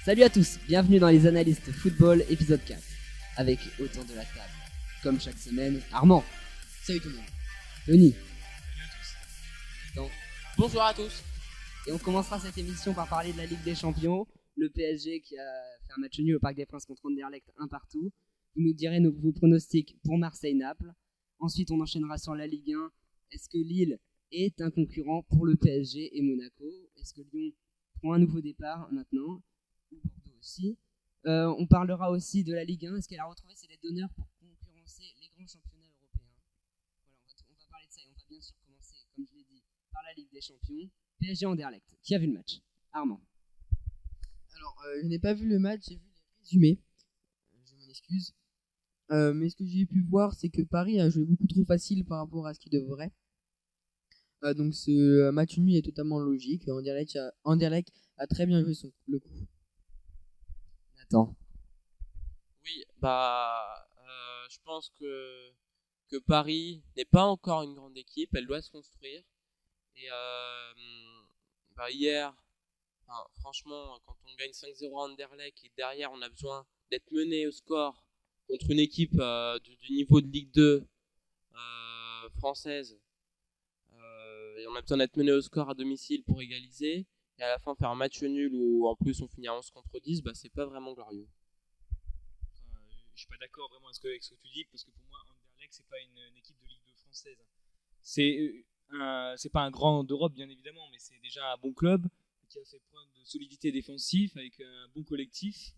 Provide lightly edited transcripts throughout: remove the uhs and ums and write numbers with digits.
Salut à tous, bienvenue dans les analystes football épisode 4. Avec autour de la table, comme chaque semaine, Armand. Salut tout le monde. Tony. Bonjour à tous. Et on commencera cette émission par parler de la Ligue des Champions. Le PSG qui a fait un match nul au Parc des Princes contre Anderlecht 1-1. Vous nous direz vos pronostics pour Marseille-Naples. Ensuite, on enchaînera sur la Ligue 1. Est-ce que Lille est un concurrent pour le PSG et Monaco? Est-ce que Lyon prend un nouveau départ maintenant? Ou Bordeaux aussi. On parlera aussi de la Ligue 1. Est-ce qu'elle a retrouvé ses lettres d'honneur pour concurrencer les grands championnats européens? Voilà, on va parler de ça et on va bien sûr commencer, comme je l'ai dit, par la Ligue des Champions. PSG Anderlecht. Qui a vu le match? Armand. Alors, je n'ai pas vu le match, j'ai vu les résumés. Je m'en excuse. Mais ce que j'ai pu voir, c'est que Paris a joué beaucoup trop facile par rapport à ce qu'il devrait. Donc ce match nul est totalement logique. Anderlecht a très bien joué le coup. Nathan. Oui, je pense que Paris n'est pas encore une grande équipe, elle doit se construire. Et hier, franchement, quand on gagne 5-0 à Anderlecht et derrière on a besoin d'être mené au score contre une équipe du niveau de Ligue 2 française, et on a besoin d'être mené au score à domicile pour égaliser, et à la fin faire un match nul où en plus on finit à 11 contre 10, c'est pas vraiment glorieux. Je suis pas d'accord vraiment avec ce que tu dis, parce que pour moi Anderlecht c'est pas une équipe de Ligue 2 française. C'est pas un grand d'Europe bien évidemment, mais c'est déjà un bon club qui a fait preuve de solidité défensive avec un bon collectif.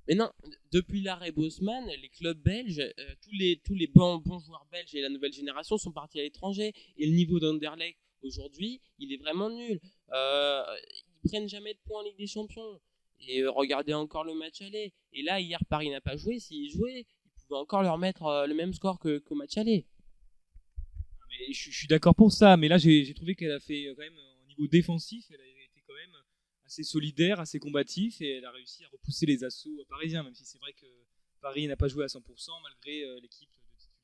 Mais non, depuis l'arrêt Bosman, les clubs belges, tous les bons joueurs belges et la nouvelle génération sont partis à l'étranger. Et le niveau d'Anderlecht aujourd'hui, il est vraiment nul. Ils prennent jamais de points en Ligue des Champions. Et regardez encore le match aller. Et là, hier, Paris n'a pas joué. S'ils jouaient, ils pouvaient encore leur mettre le même score qu'au match aller. Mais je suis d'accord pour ça, mais là j'ai trouvé qu'elle a fait quand même au niveau défensif, elle a été quand même assez solidaire, assez combatif, et elle a réussi à repousser les assauts parisiens, même si c'est vrai que Paris n'a pas joué à 100% malgré l'équipe de titulaires.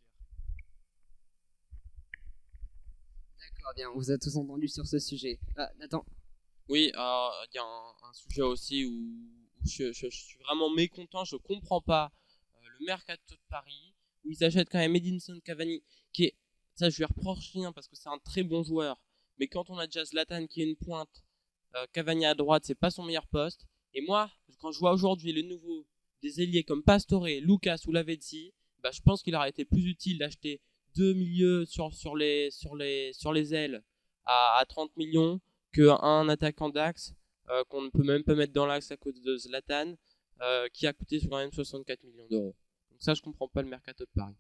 D'accord, bien, on vous a tous entendu sur ce sujet. Nathan. Oui, il y a un sujet aussi où je suis vraiment mécontent, je comprends pas le mercato de Paris, où ils achètent quand même Edinson Cavani, qui est, ça je lui reproche rien parce que c'est un très bon joueur, mais quand on a déjà Zlatan qui est une pointe, Cavani à droite, c'est pas son meilleur poste. Et moi, quand je vois aujourd'hui le nouveau des ailiers comme Pastore, Lucas ou Lavezzi, je pense qu'il aurait été plus utile d'acheter deux milieux sur les ailes à 30 millions qu'un attaquant d'axe qu'on ne peut même pas mettre dans l'axe à cause de Zlatan, qui a coûté quand même 64 millions d'euros. Donc ça, je comprends pas le mercato de Paris.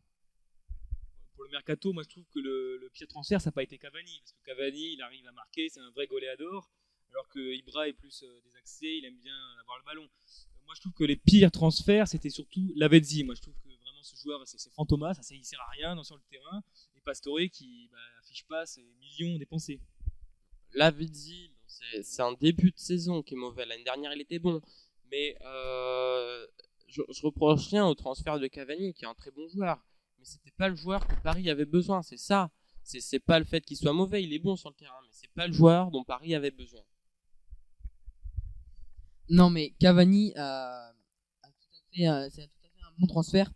Pour le mercato, moi je trouve que le pire transfert, ça n'a pas été Cavani, parce que Cavani, il arrive à marquer, c'est un vrai goléador. Alors que Ibra est plus désaxé, il aime bien avoir le ballon. Moi je trouve que les pires transferts c'était surtout Lavezzi. Moi je trouve que vraiment ce joueur c'est fantomas, il sert à rien sur le terrain. Et Pastore qui affiche pas ses millions dépensés. Lavezzi, c'est un début de saison qui est mauvais. L'année dernière il était bon, mais je reproche rien au transfert de Cavani qui est un très bon joueur. Mais c'était pas le joueur que Paris avait besoin, c'est ça. C'est pas le fait qu'il soit mauvais, il est bon sur le terrain, mais c'est pas le joueur dont Paris avait besoin. Non, mais Cavani c'est tout à fait un bon transfert.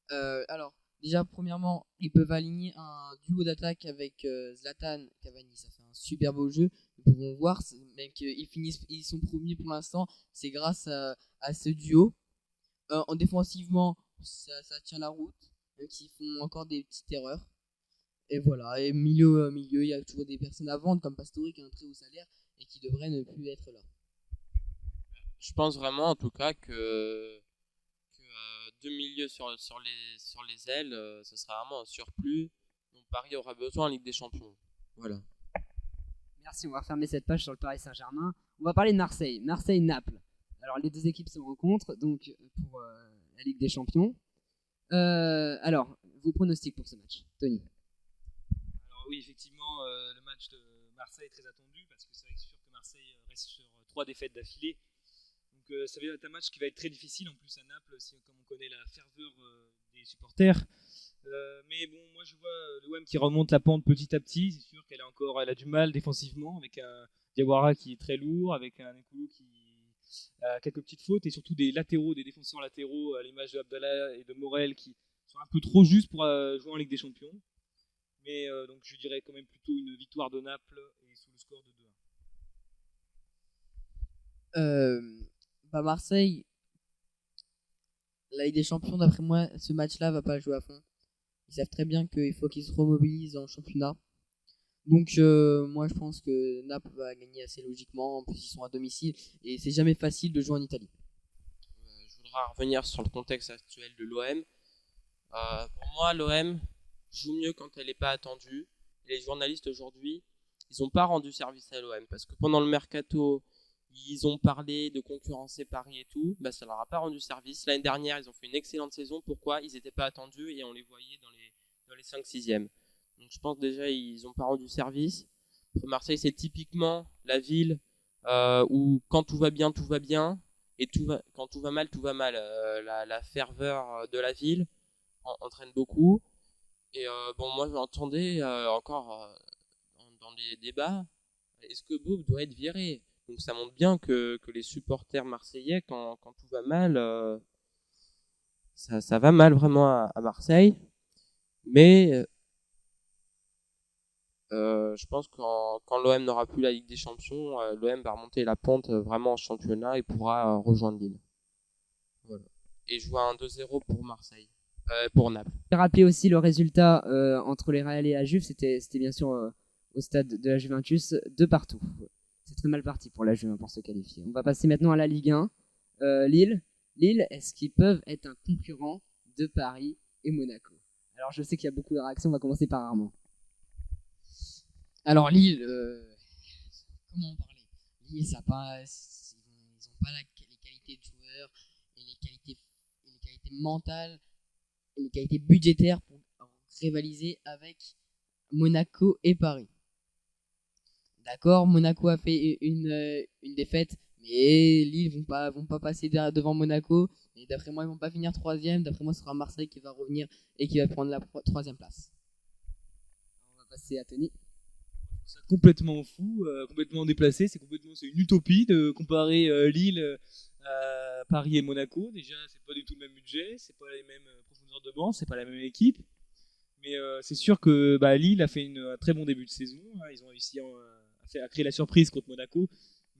Alors, déjà, premièrement, ils peuvent aligner un duo d'attaque avec Zlatan, Cavani. Ça fait un super beau jeu. Nous pouvons voir, ils sont premiers pour l'instant. C'est grâce à ce duo. En défensivement, ça tient la route. Même s'ils font encore des petites erreurs. Et voilà. Et milieu, il y a toujours des personnes à vendre, comme Pastore qui a un très haut salaire et qui devrait ne plus être là. Je pense vraiment en tout cas que deux milieux sur les ailes, ce sera vraiment un surplus dont Paris aura besoin en Ligue des Champions. Voilà. Merci, on va fermer cette page sur le Paris Saint-Germain. On va parler de Marseille. Marseille-Naples. Alors les deux équipes se rencontrent donc pour la Ligue des Champions. Alors, vos pronostics pour ce match, Tony. Alors oui, effectivement, le match de Marseille est très attendu parce que c'est vrai que c'est sûr que Marseille reste sur 3 défaites d'affilée. Donc ça va être un match qui va être très difficile en plus à Naples, comme on connaît la ferveur des supporters. Mais bon, moi je vois l'OM qui remonte la pente petit à petit. C'est sûr qu'elle a du mal défensivement avec un Diawara qui est très lourd, avec un Nkoulou quelques petites fautes et surtout des défenseurs latéraux à l'image de Abdallah et de Morel qui sont un peu trop justes pour jouer en Ligue des Champions. Mais donc je dirais quand même plutôt une victoire de Naples et sous le score de 2-1. Marseille, la Ligue des Champions, d'après moi, ce match-là va pas jouer à fond. Ils savent très bien qu'il faut qu'ils se remobilisent en championnat. Donc moi je pense que Naples va gagner assez logiquement. En plus ils sont à domicile et c'est jamais facile de jouer en Italie. Je voudrais revenir sur le contexte actuel de l'OM. Pour moi, l'OM joue mieux quand elle n'est pas attendue. Et les journalistes aujourd'hui, ils n'ont pas rendu service à l'OM parce que pendant le mercato, ils ont parlé de concurrencer Paris et tout. Bah, ça leur a pas rendu service. L'année dernière, ils ont fait une excellente saison. Pourquoi? Ils n'étaient pas attendus et on les voyait dans les 5-6e. Donc je pense déjà ils n'ont pas rendu service. Marseille, c'est typiquement la ville où quand tout va bien, et quand tout va mal, tout va mal. La ferveur de la ville entraîne beaucoup. Et moi j'entendais encore dans les débats, est-ce que Bob doit être viré? Donc ça montre bien que les supporters marseillais, quand tout va mal, ça va mal vraiment à Marseille. Mais je pense que quand l'OM n'aura plus la Ligue des Champions, l'OM va remonter la pente vraiment en championnat et pourra rejoindre Lille. Voilà. Et jouer un 2-0 pour Marseille, pour Naples. Je vais rappeler aussi le résultat entre les Real et la Juve, c'était bien sûr au stade de la Juventus, 2-2. C'est très mal parti pour la Juve pour se qualifier. On va passer maintenant à la Ligue 1. Lille, est-ce qu'ils peuvent être un concurrent de Paris et Monaco? Alors je sais qu'il y a beaucoup de réactions, on va commencer par Armand. Alors Lille, comment en parler? Lille, ils n'ont pas les qualités de joueurs et les qualités mentales et les qualités budgétaires pour rivaliser avec Monaco et Paris. D'accord, Monaco a fait une défaite, mais Lille vont pas passer devant Monaco. Et d'après moi, ils vont pas finir 3e. D'après moi, ce sera Marseille qui va revenir et qui va prendre la 3e place. On va passer à Tony. C'est complètement fou, complètement déplacé. C'est une utopie de comparer Lille à Paris et Monaco. Déjà, c'est pas du tout le même budget, c'est pas les mêmes profondeurs de banc, c'est pas la même équipe. Mais c'est sûr que Lille a fait un très bon début de saison. Ils ont réussi à créer la surprise contre Monaco.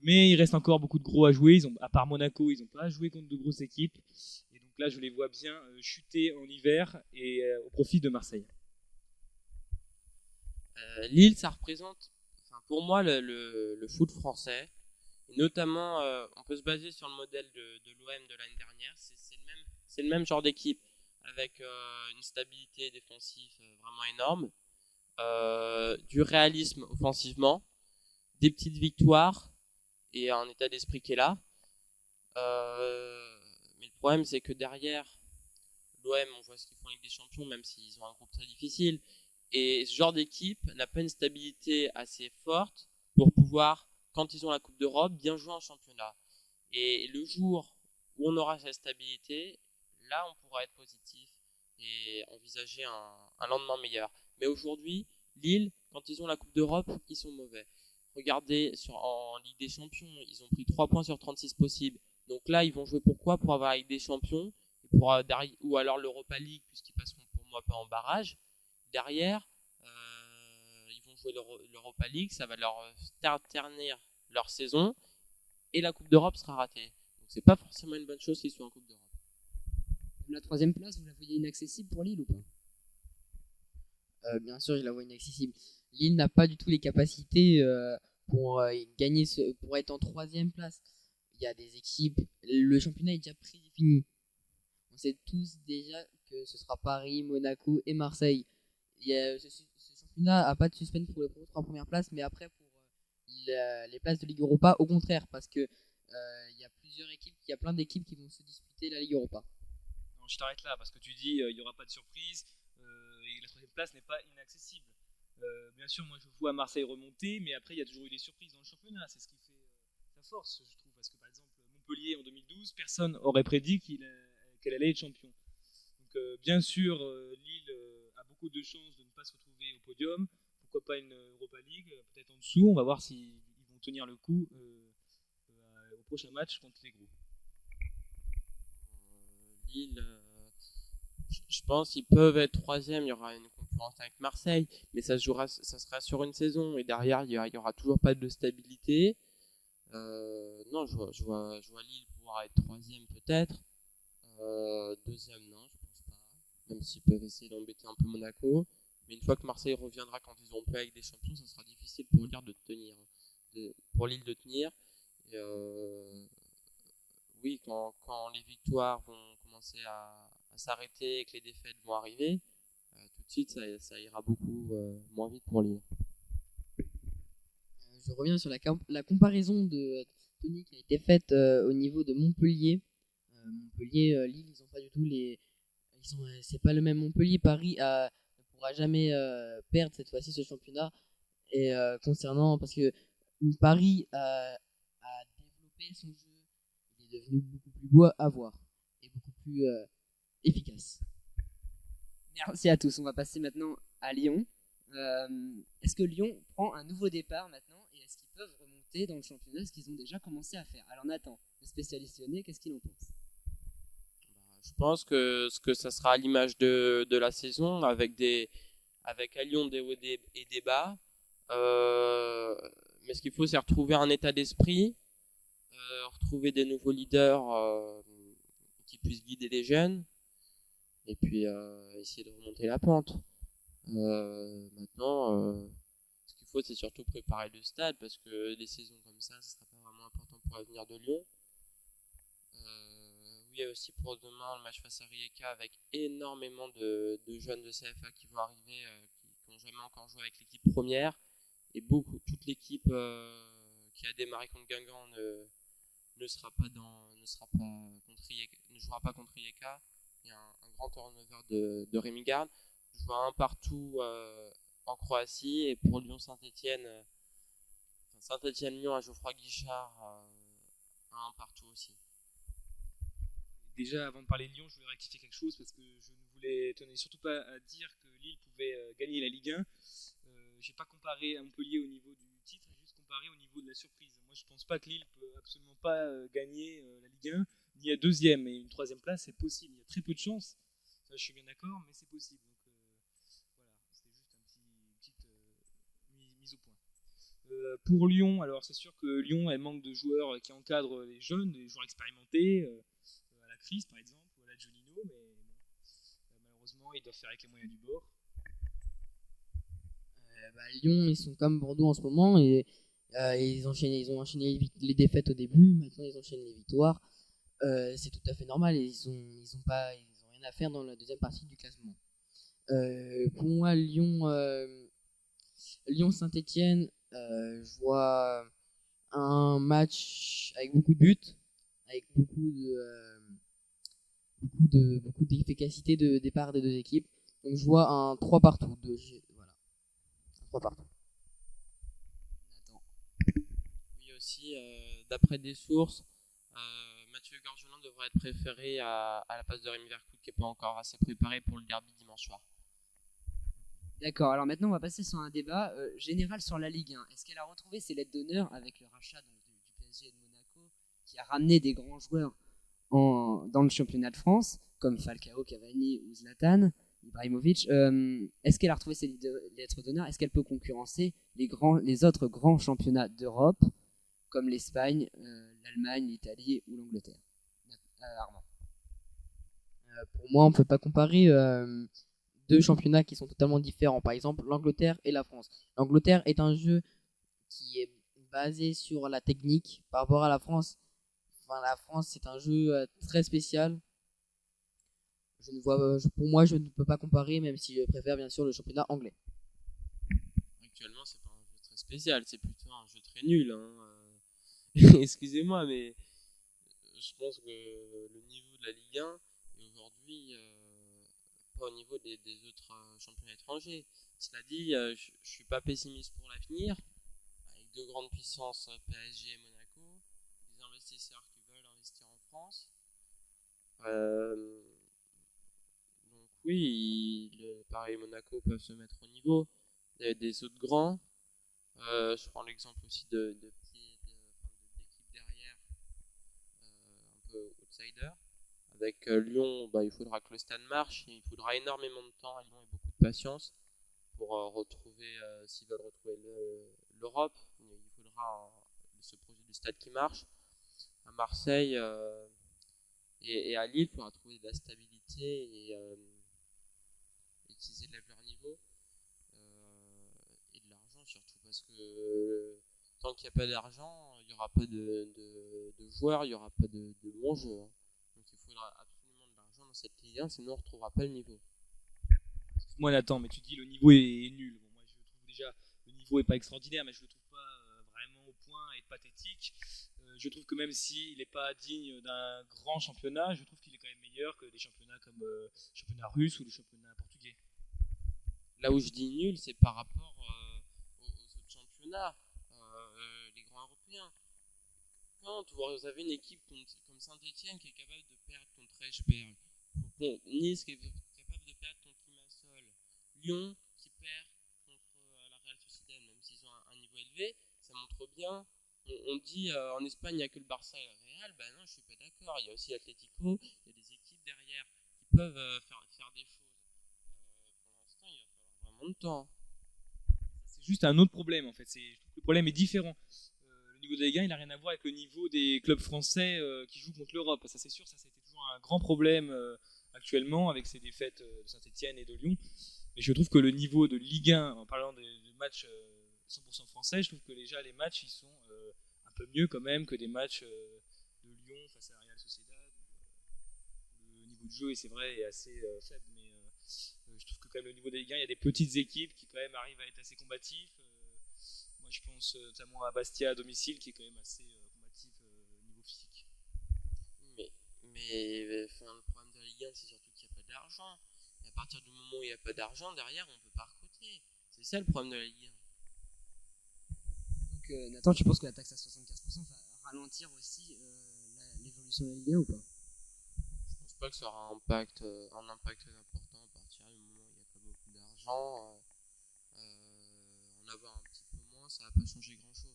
Mais il reste encore beaucoup de gros à jouer. À part Monaco, ils n'ont pas joué contre de grosses équipes. Et donc là, je les vois bien chuter en hiver et au profit de Marseille. Lille, ça représente, pour moi, le foot français. Et notamment, on peut se baser sur le modèle de l'OM de l'année dernière. C'est le même genre d'équipe avec une stabilité défensive vraiment énorme, du réalisme offensivement, des petites victoires et un état d'esprit qui est là. Mais le problème, c'est que derrière l'OM, on voit ce qu'ils font avec des champions, même s'ils ont un groupe très difficile. Et ce genre d'équipe n'a pas une stabilité assez forte pour pouvoir, quand ils ont la Coupe d'Europe, bien jouer en championnat. Et le jour où on aura cette stabilité, là, on pourra être positif et envisager un lendemain meilleur. Mais aujourd'hui, Lille, quand ils ont la Coupe d'Europe, ils sont mauvais. Regardez, en Ligue des Champions, ils ont pris 3 points sur 36 possibles. Donc là, ils vont jouer pourquoi? Pour avoir la Ligue des Champions, ou alors l'Europa League, puisqu'ils passeront pour moi pas en barrage. Derrière, ils vont jouer l'Europa League, ça va leur ternir leur saison, et la Coupe d'Europe sera ratée. Donc c'est pas forcément une bonne chose s'ils sont en Coupe d'Europe. La 3e place, vous la voyez inaccessible pour Lille ou pas? Bien sûr, je la vois inaccessible. Lille n'a pas du tout les capacités pour gagner, pour être en 3e place. Il y a des équipes, le championnat est déjà prédéfini. On sait tous déjà que ce sera Paris, Monaco et Marseille. Ce championnat n'a pas de suspense pour les 3 premières places, mais après pour les places de Ligue Europa, au contraire, parce que il y a plein d'équipes qui vont se disputer la Ligue Europa. Non, je t'arrête là parce que tu dis il n'y aura pas de surprise et la 3e place n'est pas inaccessible. Bien sûr, moi je vois Marseille remonter, mais après il y a toujours eu des surprises dans le championnat. C'est ce qui fait sa force, je trouve, parce que par exemple Montpellier en 2012, personne aurait prédit qu'elle allait être champion. Donc bien sûr, Lille a beaucoup de chances de ne pas se retrouver au podium. Pourquoi pas une Europa League, peut-être en dessous. On va voir s'ils vont tenir le coup au prochain match contre les gros. Lille, je pense qu'ils peuvent être troisième. Il y aura une concurrence avec Marseille, mais ça sera sur une saison et derrière il y aura toujours pas de stabilité. Non, je vois Lille pouvoir être troisième peut-être. Deuxième, non, je pense pas. Même s'ils peuvent essayer d'embêter un peu Monaco. Mais une fois que Marseille reviendra quand ils auront pu avec des champions, ça sera difficile pour Lille de tenir. Pour Lille de tenir. Et oui, quand les victoires vont commencer à s'arrêter et que les défaites vont arriver, tout de suite ça ira beaucoup moins vite pour Lille. Je reviens sur la comparaison de Tony qui a été faite au niveau de Montpellier. Montpellier, Lille, ils ont pas du tout c'est pas le même. Montpellier, Paris ne pourra jamais perdre cette fois-ci ce championnat. Et parce que Paris a développé son jeu, il est devenu beaucoup plus beau à voir et beaucoup plus efficace. Merci à tous. On va passer maintenant à Lyon. Est-ce que Lyon prend un nouveau départ maintenant et est-ce qu'ils peuvent remonter dans le championnat, ce qu'ils ont déjà commencé à faire? Alors Nathan, le spécialiste lyonnais, qu'est-ce qu'il en pense? Je pense que ça sera à l'image de la saison avec à Lyon des hauts et des bas. Mais ce qu'il faut, c'est retrouver un état d'esprit, retrouver des nouveaux leaders qui puissent guider les jeunes et puis essayer de remonter la pente. Maintenant, ce qu'il faut, c'est surtout préparer le stade parce que des saisons comme ça ne sera pas vraiment important pour l'avenir de Lyon. Oui, aussi pour demain le match face à Rijeka avec énormément de jeunes de CFA qui vont arriver, qui n'ont jamais encore joué avec l'équipe première. Et toute l'équipe qui a démarré contre Guingamp ne jouera pas contre Rijeka. Il y a un grand turnover de Rémi Garde. Je vois un partout en Croatie et pour Lyon Saint-Etienne-Lyon à Geoffroy Guichard un partout aussi. Déjà, avant de parler de Lyon, je voulais rectifier quelque chose parce que je ne tenais surtout pas à dire que Lille pouvait gagner la Ligue 1. J'ai pas comparé à Montpellier au niveau du titre, j'ai juste comparé au niveau de la surprise. Moi, je pense pas que Lille peut absolument pas gagner la Ligue 1, ni à deuxième et une troisième place, c'est possible. Il y a très peu de chances, ça, je suis bien d'accord, mais c'est possible. Donc voilà, c'était juste une petite mise au point. Pour Lyon, alors c'est sûr que Lyon elle manque de joueurs qui encadrent les jeunes, des joueurs expérimentés. À la Crise par exemple, ou à la Giolino, mais bon, malheureusement ils doivent faire avec les moyens du bord. Lyon, ils sont comme Bordeaux en ce moment et ils ont enchaîné les défaites au début, maintenant ils enchaînent les victoires. C'est tout à fait normal et ils ont rien à faire dans la deuxième partie du classement. Pour moi, Lyon Saint-Etienne, je vois un match avec beaucoup de buts, avec beaucoup d'efficacité de départ des deux équipes. Donc je vois un 3 partout. Voilà. Un 3 partout. Nathan. Oui aussi, d'après des sources, Mathieu Gorgelin devrait être préféré à la place de Rémi Vercout qui n'est pas encore assez préparé pour le derby dimanche soir. D'accord, alors maintenant on va passer sur un débat général sur la Ligue 1. Est-ce qu'elle a retrouvé ses lettres d'honneur avec le rachat du PSG et de Monaco qui a ramené des grands joueurs dans le championnat de France comme Falcao, Cavani ou Zlatan Ibrahimovic? Est-ce qu'elle a retrouvé ses lettres d'honneur? Est-ce qu'elle peut concurrencer les autres grands championnats d'Europe comme l'Espagne, l'Allemagne, l'Italie ou l'Angleterre? Armand. Pour moi, on ne peut pas comparer deux championnats qui sont totalement différents. Par exemple, l'Angleterre et la France. L'Angleterre est un jeu qui est basé sur la technique par rapport à la France. Enfin, la France, c'est un jeu très spécial. Pour moi, je ne peux pas comparer, même si je préfère bien sûr le championnat anglais. Actuellement, c'est pas un jeu très spécial, c'est plutôt un jeu très nul. Excusez-moi, mais je pense que le niveau de la Ligue 1 est aujourd'hui pas au niveau des autres championnats étrangers. Cela dit, je suis pas pessimiste pour l'avenir, avec deux grandes puissances, PSG et Monaco, des investisseurs qui veulent investir en France. Donc oui, Paris et Monaco peuvent se mettre au niveau des autres grands. Je prends l'exemple aussi d'équipes derrière outsider. Avec Lyon, il faudra que le stade marche, il faudra énormément de temps à Lyon et beaucoup de patience pour retrouver, s'ils veulent retrouver l'Europe, il faudra ce projet du stade qui marche. À Marseille et à Lille, il faudra trouver de la stabilité et qu'ils élèvent leur niveau et de l'argent surtout, parce que tant qu'il n'y a pas d'argent, il n'y aura pas de joueurs, il n'y aura pas de bons jeux. Donc il faudra absolument de l'argent dans cette Ligue 1, sinon on ne retrouvera pas le niveau. Excuse-moi Nathan, mais tu dis le niveau est nul. Bon, moi je trouve déjà le niveau est pas extraordinaire, mais je le trouve pas vraiment au point et pathétique. Je trouve que même s'il n'est pas digne d'un grand championnat, je trouve qu'il est quand même meilleur que des championnats comme le championnat russe ou le championnat portugais. Là où je dis nul, c'est par rapport aux autres championnats, les grands européens. Quand vous avez une équipe comme Saint-Etienne qui est capable de perdre contre Eschberg, Nice qui est capable de perdre contre Limassol, Lyon qui perd contre la Real Sociedad, même s'ils ont un niveau élevé, ça montre bien. On dit en Espagne il n'y a que le Barça et le Real, non, je suis pas d'accord. Il y a aussi Atlético, il y a des équipes derrière qui peuvent faire des choses. Pour l'instant, il va falloir vraiment de temps. C'est juste un autre problème en fait. Je trouve que le problème est différent. Le niveau de la Ligue 1, il n'a rien à voir avec le niveau des clubs français qui jouent contre l'Europe. Ça c'est sûr, ça c'était toujours un grand problème actuellement avec ces défaites de Saint-Etienne et de Lyon. Mais je trouve que le niveau de Ligue 1, en parlant des matchs 100% français, je trouve que déjà les matchs ils sont un peu mieux quand même que des matchs de Lyon face à la Real Sociedad. Le niveau de jeu, c'est vrai, est assez faible, mais je trouve que quand même le niveau des Ligue 1, il y a des petites équipes qui quand même arrivent à être assez combatifs. Moi je pense notamment à Bastia à domicile qui est quand même assez combatif au niveau physique. Mais le problème de la Ligue 1, c'est surtout qu'il n'y a pas d'argent. Et à partir du moment où il n'y a pas d'argent, derrière, on ne peut pas recruter. C'est ça le problème de la Ligue 1. Donc Nathan, tu penses que la taxe à 75% va ralentir aussi l'évolution de la Ligue 1 ou pas? Je pense pas que ça aura un impact très important à partir du moment où il n'y a pas beaucoup d'argent. En avoir un petit peu moins, ça va pas changer grand chose.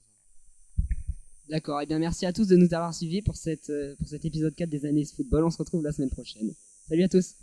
D'accord, et bien merci à tous de nous avoir suivis pour cet épisode 4 des Analyses Football. On se retrouve la semaine prochaine. Salut à tous.